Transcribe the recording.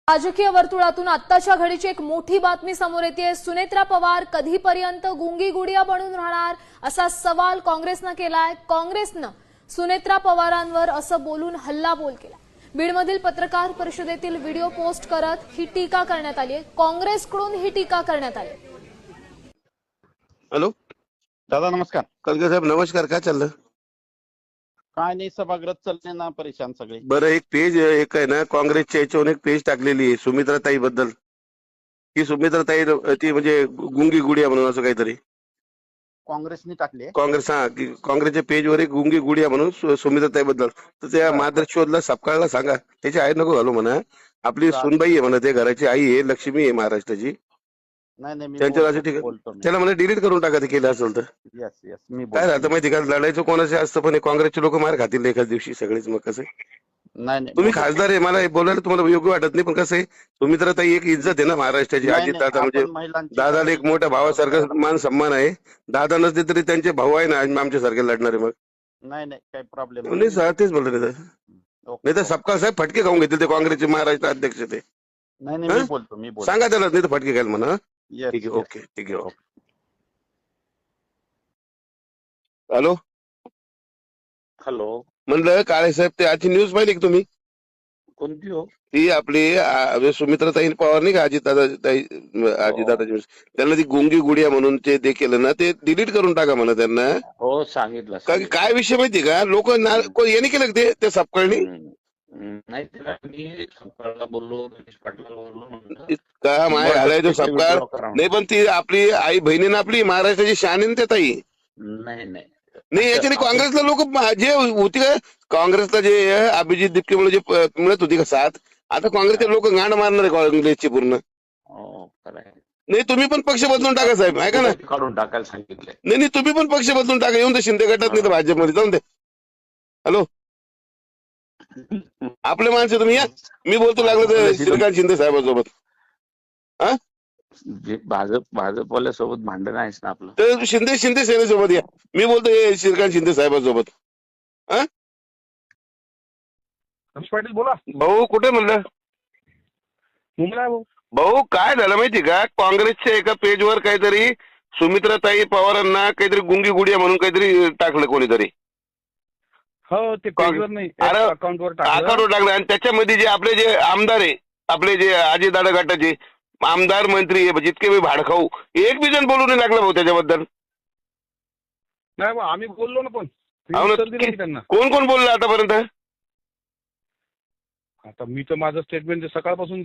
राजकीय वर्तुळातून आत्ताच्या घडीची एक मोठी बातमी समोर येते। सुनेत्रा पवार कधीपर्यंत गुंगी गुडिया बनून राहणार असा सवाल काँग्रेसनं केलाय। काँग्रेसनं सुनेत्रा पवारांवर असं बोलून हल्लाबोल केला। बीडमधील पत्रकार परिषदेतील व्हिडिओ पोस्ट करत ही टीका करण्यात आली आहे। काँग्रेसकडून ही टीका करण्यात आली। हॅलो दादा नमस्कार। कलगे साहेब नमस्कार, काय चाललं? काय नाही, सभागृह चालले ना परेशान सगळे। बरं, एक पेज एक आहे ना काँग्रेसच्या याच्यावर एक पेज टाकलेली आहे सुमित्राताई बद्दल। ही सुमित्राताई ती म्हणजे गुंगी गुडिया म्हणून असं काहीतरी काँग्रेसने टाकले। काँग्रेस काँग्रेसच्या पेजवर एक गुंगी गुडिया म्हणून सुमित्राताई बद्दल। तर त्या मादर शोधला सपकाळला सांगा, त्याची आई नको घालू म्हणा। आपली सुनबाई आहे म्हणा, ते घराची आई आहे, लक्ष्मी आहे महाराष्ट्राची। नाही नाही, मी त्यांच्यावर असं ठीक बोलतो मी। त्याला मला डिलीट करून टाका ते केलं असेल तर। यस यस, मी काय राहतं बोलतो। माहिती का, लढायचं कोणाचे असतं पण काँग्रेसचे लोक मार खातील एखाद दिवशी सगळेच। मग कसं नाही नाही, तुम्ही खासदार आहे, मला हे बोलायला तुम्हाला योग्य वाटत नाही, पण कसं आहे सुमित्राताई एक इज्जत आहे ना महाराष्ट्राची। नाही, अजित नाही, दादा म्हणजे आपण महिलांची दादाला एक मोठ्या भावासारखं मान सन्मान आहे। दादा नसते तरी त्यांचे भाऊ आहे ना आमच्यासारखे लढणारे। मग नाही नाही, काही प्रॉब्लेम नाही सर, तेच बोलतो नाही तर सपकाळ साहेब फटके खाऊन घेतील ते काँग्रेसचे महाराष्ट्र अध्यक्ष ते। नाही नाही, मी बोलतो सांगा त्याला, नाही तर फटके खाईल म्हणा। यस ठीक आहे, ओके, ठीक आहे, ओके। हॅलो हॅलो, म्हणलं काळे साहेब, ते आजची न्यूज पाहिली का तुम्ही? कोणती हो? ती आपली सुमित्राताई पवार नाही का, अजितदादाची त्यांना ती गुंगी गुडिया म्हणून ते केलं ना, ते डिलीट करून टाका म्हणा त्यांना। हो, सांगितलं काय विषय माहिती का, लोक याने केलं का ते सपकाळनी? नाही, त्याला मी सपकाळला बोललो, गणेश पाटलाला बोललो का माय घालायचो सपकाळ नाही, पण ती आपली आई बहिणीनं आपली महाराष्ट्राची शान आहे ना त्या ताई। नाही नाही नाही याच्याने काँग्रेसला लोक जे होती का, काँग्रेसला जे अभिजित दिपकेमुळे जे मिळत होती का साथ, आता काँग्रेसचे लोक गांड मारणार आहे काँग्रेसची पूर्ण। नाही तुम्ही पण पक्ष बदलून टाका साहेब, ऐका ना। काढून टाकायला सांगितलंय। नाही तुम्ही पण पक्ष बदलून टाका, येऊन तर शिंदे गटात नाही तर भाजपमध्ये जाऊन दे। हॅलो, आपले माणसं तुम्ही या, मी बोलतो लागलं तर श्रीकांत शिंदे साहेबांसोबत। हा, भाजपवाल्यासोबत भांडण आहेच ना आपलं। तर शिंदे सेनेसोबत या, मी बोलतो श्रीकांत शिंदे साहेबांसोबत। हा पाटील बोला भाऊ, कुठे म्हणलं? मुंबईला भाऊ. भाऊ काय झालं माहिती का, काँग्रेसच्या एका पेजवर काहीतरी सुमित्राताई पवारांना काहीतरी गुंगी गुडिया म्हणून काहीतरी टाकलं कोणीतरी। हो, ते पेजवर नाही, अकाउंटवर टाकलं। आणि त्याच्यामध्ये जे आपले जे आमदार आहे, आपले जे अजितदादा गटाचे आमदार मंत्री जितके मी भाडखाऊ, एक बी जण बोलू नाही लागला भाऊ त्याच्याबद्दल। नाही भाऊ, आम्ही बोललो ना, पण त्यांना कोण कोण बोललं आतापर्यंत? आता मी तर माझं स्टेटमेंट सकाळपासून